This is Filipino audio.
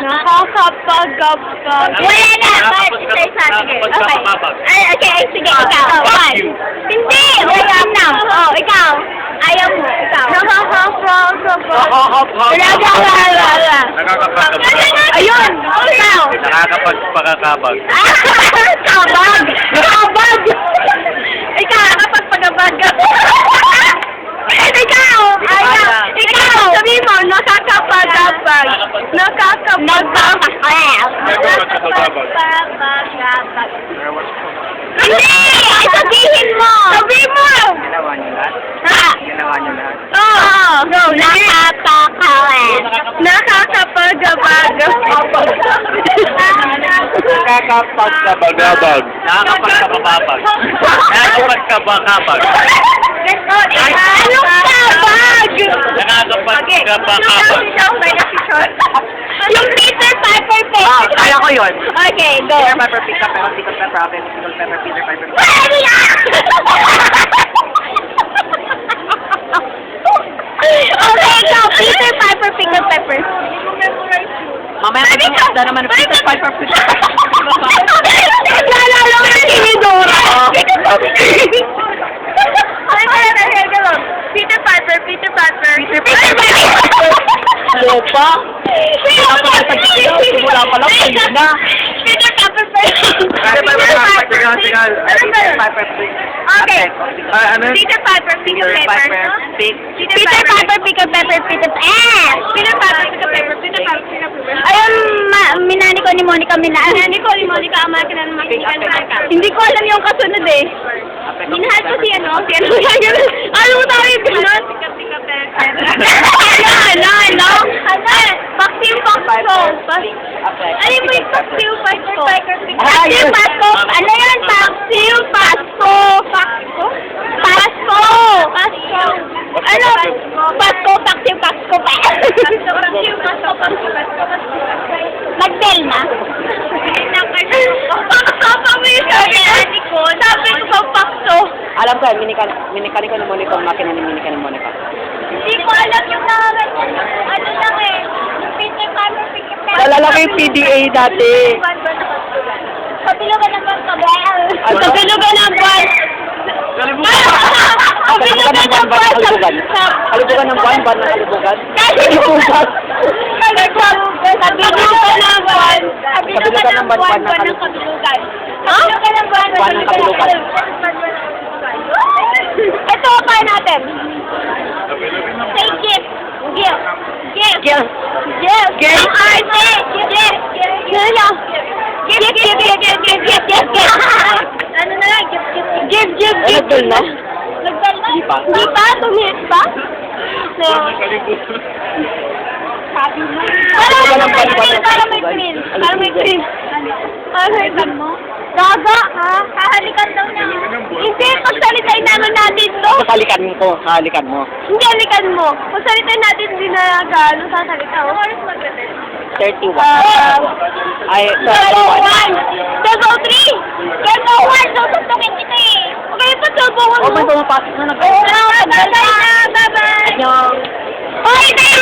Nakakapagapag. Wala na! Sige. Okay. Ay, okay, sige, ikaw. One. Hindi! Wala na. Oh, ikaw. Ayaw mo, ikaw. Nakakapagapag. Wala. Nakakapagkabag. Ayun! Ikaw. Nakakapagpakakabag. Kabag! Kabag! Ikaw, nakapagpagabag. Ikaw! Ayaw! Ikaw! Sabihin mo, nakakapagabag. Nakakapagabag. Hindi! Sabihin mo! Sabihin mo! Ginawa niyo lahat? Ha? Ginawa niyo lahat? Oo! Go! Nakakapagabag. Nakakapagkabagabag. Nakakapagkabagabag. Nakakapagkabagabag. Anong kabag? Nakakapagkabagabag. Yung Peter Piper face. Ah, kaya ko yun. Okay, go. Peter Piper, pick up, pero Pickle Pepper, Robin, Pickle Pepper, Peter Piper. Pwede na! Okay, go. Peter Piper, Pickle Pepper. Mamaya mag-iisda naman ng Peter Piper, Pickle Pepper. Nalala ko na si Dora. Peter Piper, Peter Piper. Ano pa? Simula pa lang, kayo na. Peter Piper. Okay. Ano? Peter Piper, Pickle Pepper. Peter Piper, Pickle Pepper, Peter Piper, Pickle Pepper, Peter Piper. Ayun, minani ko ni Monica, minani ko ni Monica, ama ka na Hindi ko alam yung kasunod eh. Minahal ko si ano ano mo tayo yung ganun? Ano? Paksil Pakso. Ano mo yung Paksil Pakso? Paksil Pakso. Ano yun? Paksil Pakso. Pasko. Ano? Pasko, Paksil Pasko pa. Magdel na. Pakso pa mo yung sabi ko. Sabi ko pa Pakso. Alam ko, minikani ko ni Monica ang makina ni Minika ni Monica. Hindi ko alam yung namin. Ano lang eh. Peter Piper, Peter Piper. Nalala ko yung PDA dati. Kabilugan ng buwan, kabel. Kabilugan ng buwan. Kalubugan ng buwan, ban ng kalubugan. Kalubugan ng buwan, ban ng kalubugan. Kabilugan ng buwan. Kabilugan ng buwan, ban ng kalubugan. Kabilugan ng buwan, Buwan ng kabilugan. Ito pa natin. Say gift. Gift. Gift. Gift. Gift. Gift. Gift. Gift. Ano na lang? Gift. Nagdal na? Nagdal na? Hindi pa. Hindi pa? Tumihit pa? No. Sabi mo. Para may queen. Para may queen. Halikan mo? Gaga, ha? Hahalikan daw niya. Hindi, pagsalitain naman natin to. Halikan mo. Halikan mo. Hindi, halikan mo. Pagsalitain natin, hindi na gano'n sasalita. Ano oras magdating? 31. Ay, 1. Turbo 3. Turbo 1. Tutukin kita eh. Okay, pa Turbo 1 Oh, mo. may pumapasok na Bye-bye na. Bye-bye. Annyeong. Hoy, tayo